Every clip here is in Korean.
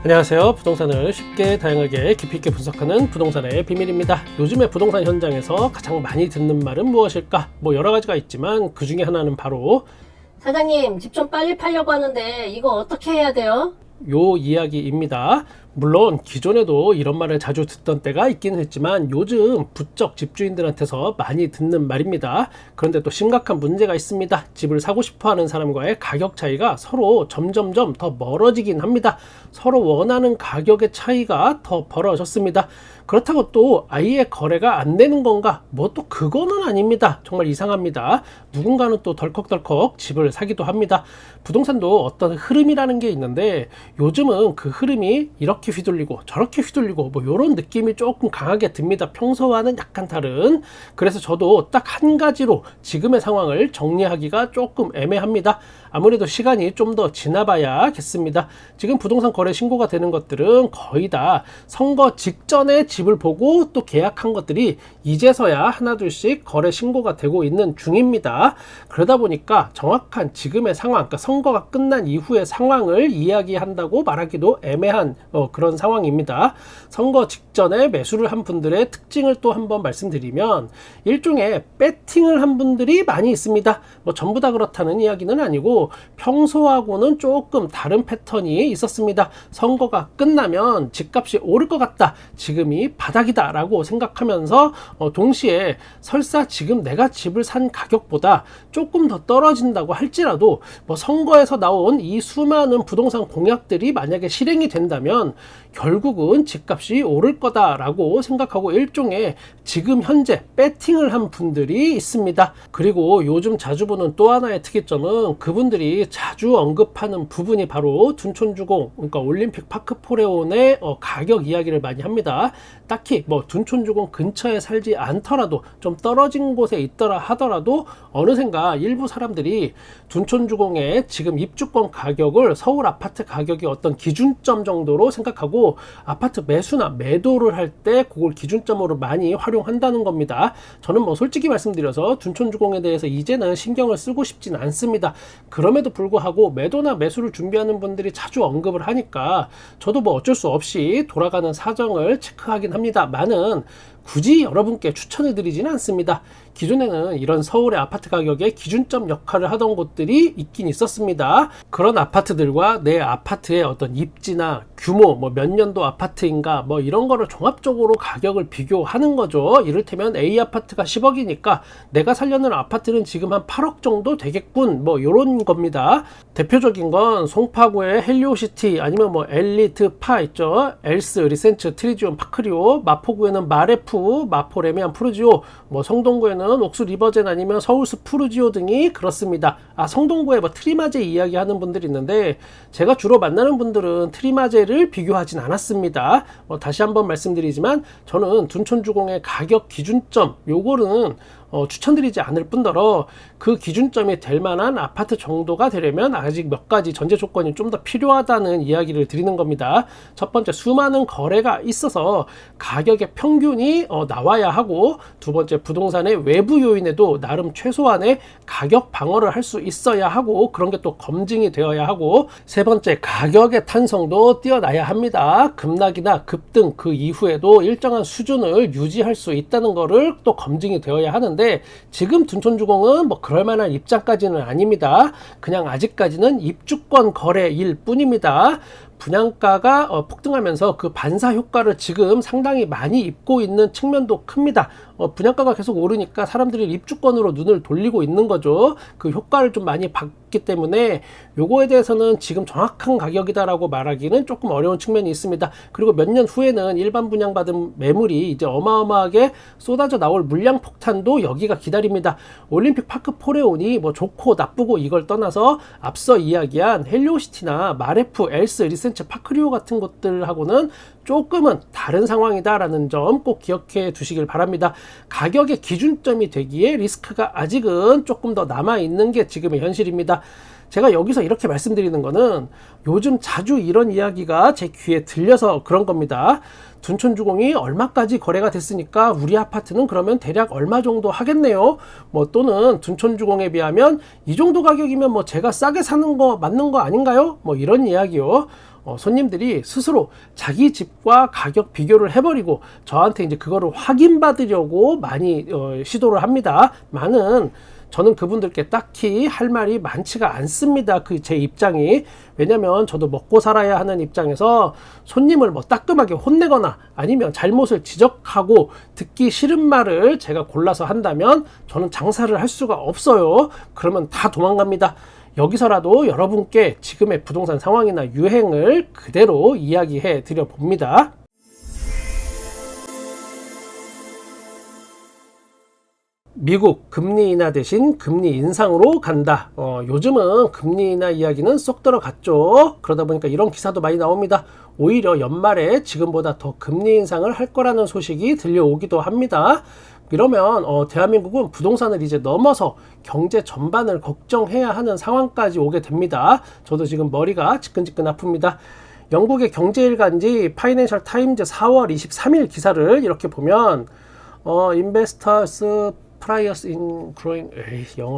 안녕하세요. 부동산을 쉽게 다양하게 깊이 있게 분석하는 부동산의 비밀입니다. 요즘에 부동산 현장에서 가장 많이 듣는 말은 무엇일까? 여러 가지가 있지만 그 중에 하나는 바로 사장님, 집 좀 빨리 팔려고 하는데 이거 어떻게 해야 돼요? 요 이야기입니다. 물론 기존에도 이런 말을 자주 듣던 때가 있긴 했지만 요즘 부쩍 집주인들한테서 많이 듣는 말입니다. 그런데 또 심각한 문제가 있습니다. 집을 사고 싶어 하는 사람과의 가격 차이가 서로 점점점 더 멀어지긴 합니다. 서로 원하는 가격의 차이가 더 벌어졌습니다. 그렇다고 또 아예 거래가 안 되는 건가? 또 그거는 아닙니다. 정말 이상합니다. 누군가는 또 덜컥덜컥 집을 사기도 합니다. 부동산도 어떤 흐름이라는 게 있는데 요즘은 그 흐름이 이렇게 휘둘리고 저렇게 휘둘리고 이런 느낌이 조금 강하게 듭니다. 평소와는 약간 다른. 그래서 저도 딱 한 가지로 지금의 상황을 정리하기가 조금 애매합니다. 아무래도 시간이 좀 더 지나봐야겠습니다. 지금 부동산 거래 신고가 되는 것들은 거의 다 선거 직전에 집을 보고 또 계약한 것들이 이제서야 하나둘씩 거래 신고가 되고 있는 중입니다. 그러다 보니까 정확한 지금의 상황, 그러니까 선거가 끝난 이후의 상황을 이야기한다고 말하기도 애매한 그런 상황입니다. 선거 직전에 매수를 한 분들의 특징을 또 한번 말씀드리면 일종의 배팅을 한 분들이 많이 있습니다. 전부 다 그렇다는 이야기는 아니고 평소하고는 조금 다른 패턴이 있었습니다. 선거가 끝나면 집값이 오를 것 같다, 지금이 바닥이다 라고 생각하면서 동시에 설사 지금 내가 집을 산 가격보다 조금 더 떨어진다고 할지라도 선거에서 나온 이 수많은 부동산 공약들이 만약에 실행이 된다면 결국은 집값이 오를 거다라고 생각하고 일종의 지금 현재 배팅을 한 분들이 있습니다. 그리고 요즘 자주 보는 또 하나의 특이점은 그분들이 자주 언급하는 부분이 바로 둔촌주공, 그러니까 올림픽 파크포레온의 가격 이야기를 많이 합니다. 딱히 둔촌주공 근처에 살지 않더라도 좀 떨어진 곳에 있더라 하더라도 어느샌가 일부 사람들이 둔촌주공의 지금 입주권 가격을 서울 아파트 가격이 어떤 기준점 정도로 생각하고 아파트 매수나 매도를 할 때 그걸 기준점으로 많이 활용한다는 겁니다. 저는 솔직히 말씀드려서 둔촌주공에 대해서 이제는 신경을 쓰고 싶진 않습니다. 그럼에도 불구하고 매도나 매수를 준비하는 분들이 자주 언급을 하니까 저도 어쩔 수 없이 돌아가는 사정을 체크하긴 합니다만은 굳이 여러분께 추천을 드리지는 않습니다. 기존에는 이런 서울의 아파트 가격의 기준점 역할을 하던 곳들이 있긴 있었습니다. 그런 아파트들과 내 아파트의 어떤 입지나 규모, 몇 년도 아파트인가 이런 거를 종합적으로 가격을 비교하는 거죠. 이를테면 A 아파트가 10억이니까 내가 살려는 아파트는 지금 한 8억 정도 되겠군, 이런 겁니다. 대표적인 건 송파구의 헬리오시티, 아니면 엘리트 파 있죠. 엘스, 리센츠, 트리지온, 파크리오, 마포구에는 마레프, 마포, 레미안, 푸르지오, 성동구에는 옥수 리버젠, 아니면 서울숲 푸르지오 등이 그렇습니다. 성동구에 트리마제 이야기하는 분들이 있는데 제가 주로 만나는 분들은 트리마제를 비교하진 않았습니다. 다시 한번 말씀드리지만 저는 둔촌주공의 가격 기준점 요거는 추천드리지 않을 뿐더러 그 기준점이 될 만한 아파트 정도가 되려면 아직 몇 가지 전제 조건이 좀 더 필요하다는 이야기를 드리는 겁니다. 첫 번째, 수많은 거래가 있어서 가격의 평균이 나와야 하고, 두 번째, 부동산의 외부 요인에도 나름 최소한의 가격 방어를 할 수 있어야 하고 그런 게 또 검증이 되어야 하고, 세 번째, 가격의 탄성도 뛰어나야 합니다. 급락이나 급등 그 이후에도 일정한 수준을 유지할 수 있다는 거를 또 검증이 되어야 하는데 지금 둔촌주공은 그럴 만한 입장까지는 아닙니다. 그냥 아직까지는 입주권 거래일 뿐입니다. 분양가가 폭등하면서 그 반사 효과를 지금 상당히 많이 입고 있는 측면도 큽니다. 분양가가 계속 오르니까 사람들이 입주권으로 눈을 돌리고 있는 거죠. 그 효과를 좀 많이 받기 때문에 요거에 대해서는 지금 정확한 가격이다라고 말하기는 조금 어려운 측면이 있습니다. 그리고 몇 년 후에는 일반 분양받은 매물이 이제 어마어마하게 쏟아져 나올 물량 폭탄도 여기가 기다립니다. 올림픽 파크포레온이 좋고 나쁘고 이걸 떠나서 앞서 이야기한 헬리오시티나 마레프, 엘스, 리센츠, 파크리오 같은 것들하고는 조금은 다른 상황이다라는 점 꼭 기억해 두시길 바랍니다. 가격의 기준점이 되기에 리스크가 아직은 조금 더 남아있는 게 지금의 현실입니다. 제가 여기서 이렇게 말씀드리는 거는 요즘 자주 이런 이야기가 제 귀에 들려서 그런 겁니다. 둔촌주공이 얼마까지 거래가 됐으니까 우리 아파트는 그러면 대략 얼마 정도 하겠네요. 또는 둔촌주공에 비하면 이 정도 가격이면 제가 싸게 사는 거 맞는 거 아닌가요? 이런 이야기요. 손님들이 스스로 자기 집과 가격 비교를 해버리고 저한테 이제 그거를 확인받으려고 많이 시도를 합니다. 저는 그분들께 딱히 할 말이 많지가 않습니다. 그 제 입장이. 왜냐면 저도 먹고 살아야 하는 입장에서 손님을 뭐 따끔하게 혼내거나 아니면 잘못을 지적하고 듣기 싫은 말을 제가 골라서 한다면 저는 장사를 할 수가 없어요. 그러면 다 도망갑니다. 여기서라도 여러분께 지금의 부동산 상황이나 유행을 그대로 이야기해 드려 봅니다. 미국 금리 인하 대신 금리 인상으로 간다. 요즘은 금리 인하 이야기는 쏙 들어갔죠. 그러다 보니까 이런 기사도 많이 나옵니다. 오히려 연말에 지금보다 더 금리 인상을 할 거라는 소식이 들려오기도 합니다. 이러면 대한민국은 부동산을 이제 넘어서 경제 전반을 걱정해야 하는 상황까지 오게 됩니다. 저도 지금 머리가 지끈지끈 아픕니다. 영국의 경제일간지 파이낸셜 타임즈 4월 23일 기사를 이렇게 보면 investors priors in growing 영어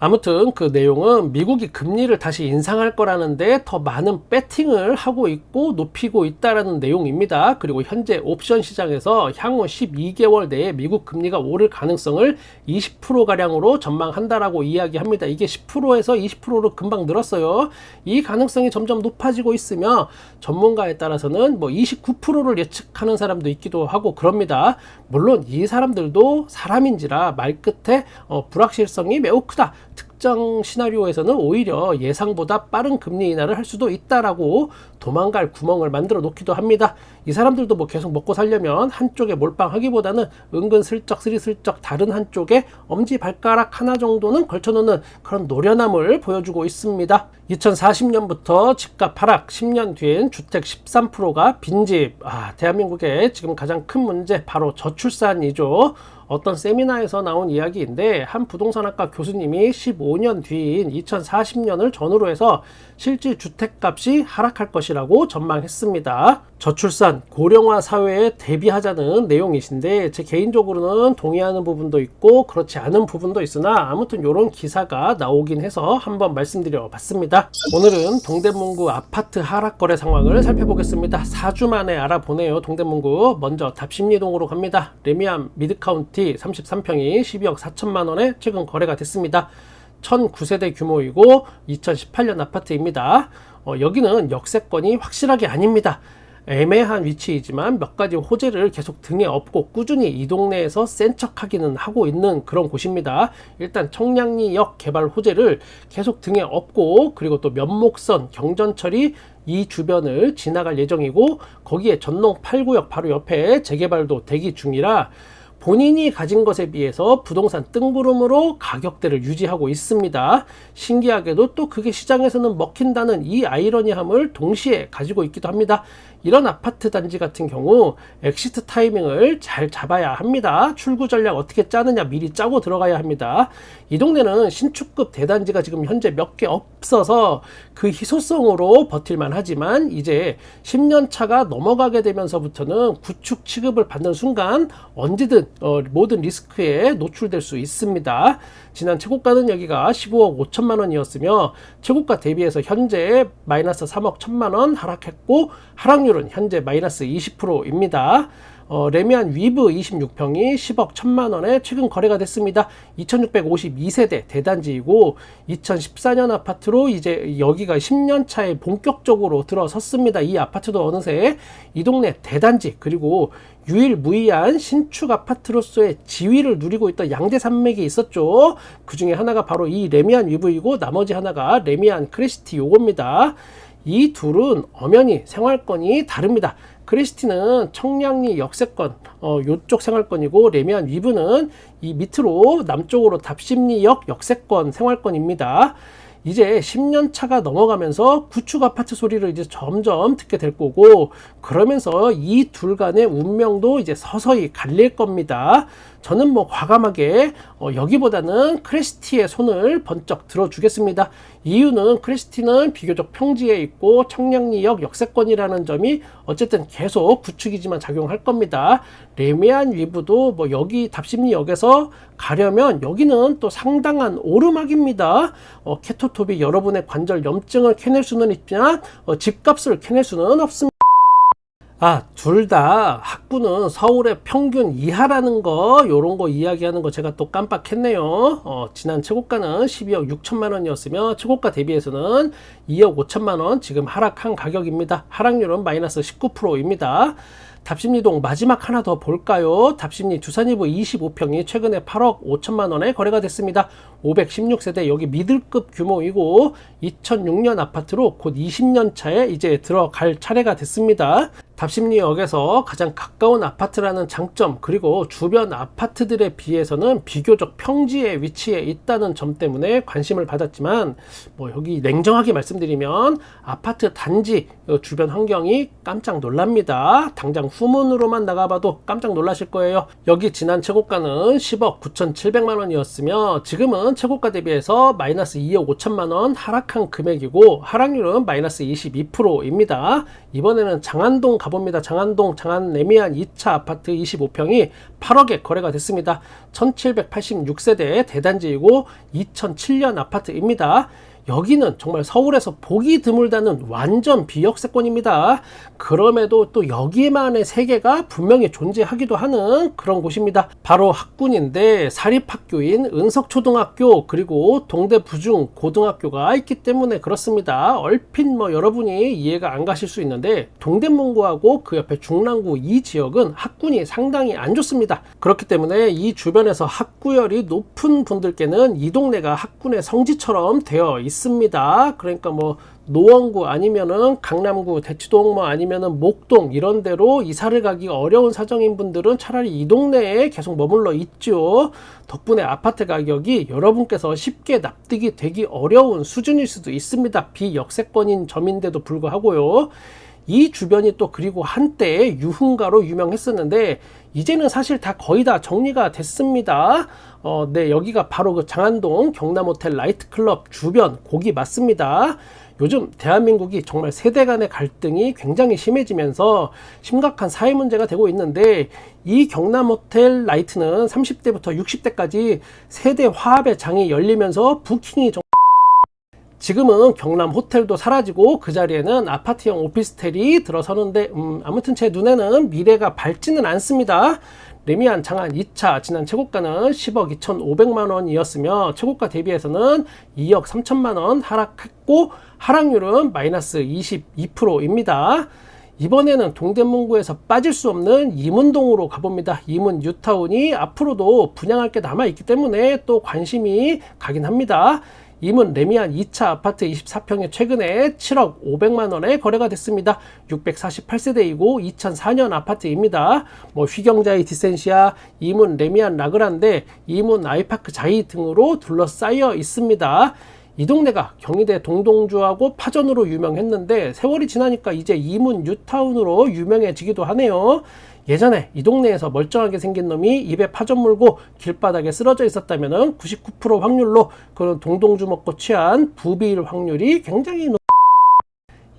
아무튼 그 내용은 미국이 금리를 다시 인상할 거라는데 더 많은 배팅을 하고 있고 높이고 있다라는 내용입니다. 그리고 현재 옵션 시장에서 향후 12개월 내에 미국 금리가 오를 가능성을 20%가량으로 전망한다라고 이야기합니다. 이게 10%에서 20%로 금방 늘었어요. 이 가능성이 점점 높아지고 있으며 전문가에 따라서는 뭐 29%를 예측하는 사람도 있기도 하고 그럽니다. 물론 이 사람들도 사람인지라 말끝에 불확실성이 매우 크다. 특정 시나리오에서는 오히려 예상보다 빠른 금리 인하를 할 수도 있다라고 도망갈 구멍을 만들어 놓기도 합니다. 이 사람들도 뭐 계속 먹고 살려면 한쪽에 몰빵하기보다는 은근슬쩍 스리슬쩍 다른 한쪽에 엄지발가락 하나 정도는 걸쳐놓는 그런 노련함을 보여주고 있습니다. 2040년부터 집값 하락, 10년 뒤엔 주택 13%가 빈집. 대한민국의 지금 가장 큰 문제 바로 저출산이죠. 어떤 세미나에서 나온 이야기인데 한 부동산학과 교수님이 15년 뒤인 2040년을 전후로 해서 실질 주택값이 하락할 것이라고 전망했습니다. 저출산, 고령화 사회에 대비하자는 내용이신데 제 개인적으로는 동의하는 부분도 있고 그렇지 않은 부분도 있으나 아무튼 이런 기사가 나오긴 해서 한번 말씀드려 봤습니다. 오늘은 동대문구 아파트 하락 거래 상황을 살펴보겠습니다. 4주 만에 알아보네요. 동대문구 먼저 답심리동으로 갑니다. 레미안 미드카운티 33평이 12억 4천만 원에 최근 거래가 됐습니다. 1009세대 규모이고 2018년 아파트입니다. 여기는 역세권이 확실하게 아닙니다. 애매한 위치이지만 몇 가지 호재를 계속 등에 업고 꾸준히 이 동네에서 센 척하기는 하고 있는 그런 곳입니다. 일단 청량리역 개발 호재를 계속 등에 업고 그리고 또 면목선 경전철이 이 주변을 지나갈 예정이고 거기에 전농 8구역 바로 옆에 재개발도 대기 중이라 본인이 가진 것에 비해서 부동산 뜬구름으로 가격대를 유지하고 있습니다. 신기하게도 또 그게 시장에서는 먹힌다는 이 아이러니함을 동시에 가지고 있기도 합니다. 이런 아파트 단지 같은 경우 엑시트 타이밍을 잘 잡아야 합니다. 출구 전략 어떻게 짜느냐 미리 짜고 들어가야 합니다. 이 동네는 신축급 대단지가 지금 현재 몇 개 없어서 그 희소성으로 버틸만 하지만 이제 10년 차가 넘어가게 되면서부터는 구축 취급을 받는 순간 언제든 모든 리스크에 노출될 수 있습니다. 지난 최고가는 여기가 15억 5천만 원이었으며 최고가 대비해서 현재 마이너스 3억 1천만 원 하락했고 하락률은 현재 마이너스 20%입니다. 레미안 위브 26평이 10억 1천만 원에 최근 거래가 됐습니다. 2652세대 대단지이고 2014년 아파트로 이제 여기가 10년 차에 본격적으로 들어섰습니다. 이 아파트도 어느새 이 동네 대단지 그리고 유일무이한 신축 아파트로서의 지위를 누리고 있던 양대 산맥이 있었죠. 그 중에 하나가 바로 이 레미안 위브이고 나머지 하나가 레미안 크레시티 요겁니다. 이 둘은 엄연히 생활권이 다릅니다. 크레시티는 청량리 역세권 요쪽 생활권이고 레미안 위브는 이 밑으로 남쪽으로 답심리역 역세권 생활권입니다. 이제 10년 차가 넘어가면서 구축 아파트 소리를 이제 점점 듣게 될 거고 그러면서 이 둘 간의 운명도 이제 서서히 갈릴 겁니다. 저는 뭐 과감하게 여기보다는 크레시티의 손을 번쩍 들어주겠습니다. 이유는 크레스티는 비교적 평지에 있고 청량리역 역세권이라는 점이 어쨌든 계속 구축이지만 작용할 겁니다. 레미안 위브도 뭐 여기 답심리역에서 가려면 여기는 또 상당한 오르막입니다. 케토톱이 여러분의 관절 염증을 캐낼 수는 있지만 집값을 캐낼 수는 없습니다. 둘 다 학구는 서울의 평균 이하라는 거, 요런 거 이야기하는 거 제가 또 깜빡했네요. 지난 최고가는 12억 6천만 원이었으며 최고가 대비해서는 2억 5천만 원 지금 하락한 가격입니다. 하락률은 마이너스 19%입니다. 답심리동 마지막 하나 더 볼까요? 답심리 두산이브 25평이 최근에 8억 5천만 원에 거래가 됐습니다. 516세대 여기 미들급 규모이고 2006년 아파트로 곧 20년 차에 이제 들어갈 차례가 됐습니다. 답심리역에서 가장 가까운 아파트라는 장점, 그리고 주변 아파트들에 비해서는 비교적 평지에 위치해 있다는 점 때문에 관심을 받았지만, 뭐 여기 냉정하게 말씀드리면 아파트 단지 주변 환경이 깜짝 놀랍니다. 당장 후문으로만 나가봐도 깜짝 놀라실 거예요. 여기 지난 최고가는 10억 9,700만 원이었으며 지금은 최고가 대비해서 마이너스 2억 5천만 원 하락한 금액이고 하락률은 마이너스 22%입니다. 이번에는 장안동 가봅니다. 장안동 장안 레미안 2차 아파트 25평이 8억에 거래가 됐습니다. 1786세대 대단지이고 2007년 아파트입니다. 여기는 정말 서울에서 보기 드물다는 완전 비역세권입니다. 그럼에도 또 여기만의 세계가 분명히 존재하기도 하는 그런 곳입니다. 바로 학군인데 사립학교인 은석초등학교 그리고 동대부중 고등학교가 있기 때문에 그렇습니다. 얼핏 뭐 여러분이 이해가 안 가실 수 있는데 동대문구하고 그 옆에 중랑구 이 지역은 학군이 상당히 안 좋습니다. 그렇기 때문에 이 주변에서 학구열이 높은 분들께는 이 동네가 학군의 성지처럼 되어 있습니다. 그러니까 뭐 노원구 아니면은 강남구 대치동 뭐 아니면은 목동 이런 데로 이사를 가기 어려운 사정인 분들은 차라리 이 동네에 계속 머물러 있죠. 덕분에 아파트 가격이 여러분께서 쉽게 납득이 되기 어려운 수준일 수도 있습니다. 비역세권인 점인데도 불구하고요. 이 주변이 또 그리고 한때 유흥가로 유명했었는데 이제는 사실 다 거의 다 정리가 됐습니다. 네, 여기가 바로 그 장안동 경남호텔 라이트클럽 주변 거기 맞습니다. 요즘 대한민국이 정말 세대 간의 갈등이 굉장히 심해지면서 심각한 사회 문제가 되고 있는데 이 경남호텔 라이트는 30대부터 60대까지 세대 화합의 장이 열리면서 부킹이 지금은 경남 호텔도 사라지고 그 자리에는 아파트형 오피스텔이 들어서는데 아무튼 제 눈에는 미래가 밝지는 않습니다. 레미안 장안 2차 지난 최고가는 10억 2,500만 원이었으며 최고가 대비해서는 2억 3천만 원 하락했고 하락률은 마이너스 22%입니다. 이번에는 동대문구에서 빠질 수 없는 이문동으로 가봅니다. 이문 뉴타운이 앞으로도 분양할 게 남아있기 때문에 또 관심이 가긴 합니다. 이문 레미안 2차 아파트 24평이 최근에 7억 500만 원에 거래가 됐습니다. 648세대이고 2004년 아파트입니다. 뭐 휘경자이 디센시아, 이문 레미안 라그란데, 이문 아이파크 자이 등으로 둘러싸여 있습니다. 이 동네가 경희대 동동주하고 파전으로 유명했는데 세월이 지나니까 이제 이문 뉴타운으로 유명해지기도 하네요. 예전에 이 동네에서 멀쩡하게 생긴 놈이 입에 파전 물고 길바닥에 쓰러져 있었다면 99% 확률로 그런 동동주 먹고 취한 부비일 확률이 굉장히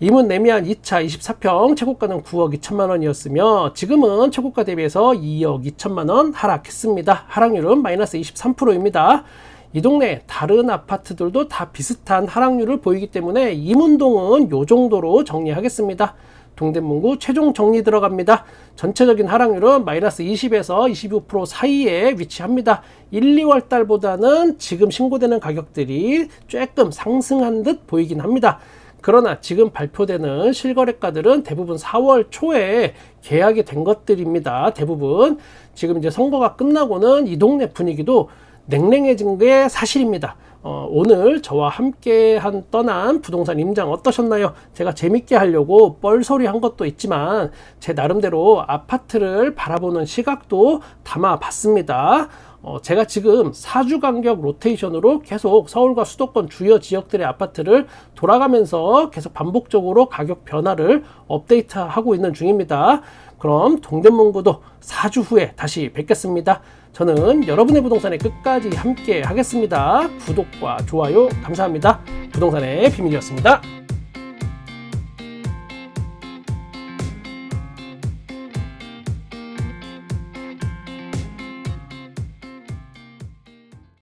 이문 레미안 2차 24평 최고가는 9억 2천만 원이었으며 지금은 최고가 대비해서 2억 2천만 원 하락했습니다. 하락률은 마이너스 23%입니다. 이 동네 다른 아파트들도 다 비슷한 하락률을 보이기 때문에 이문동은 요 정도로 정리하겠습니다. 동대문구 최종 정리 들어갑니다. 전체적인 하락률은 마이너스 20에서 25% 사이에 위치합니다. 1, 2월 달보다는 지금 신고되는 가격들이 조금 상승한 듯 보이긴 합니다. 그러나 지금 발표되는 실거래가들은 대부분 4월 초에 계약이 된 것들입니다. 대부분 지금 이제 선거가 끝나고는 이 동네 분위기도 냉랭해진 게 사실입니다. 오늘 저와 함께 떠난 부동산 임장 어떠셨나요? 제가 재밌게 하려고 뻘소리 한 것도 있지만 제 나름대로 아파트를 바라보는 시각도 담아봤습니다. 제가 지금 4주 간격 로테이션으로 계속 서울과 수도권 주요 지역들의 아파트를 돌아가면서 계속 반복적으로 가격 변화를 업데이트하고 있는 중입니다. 그럼 동대문구도 4주 후에 다시 뵙겠습니다. 저는 여러분의 부동산에 끝까지 함께 하겠습니다. 구독과 좋아요 감사합니다. 부동산의 비밀이었습니다.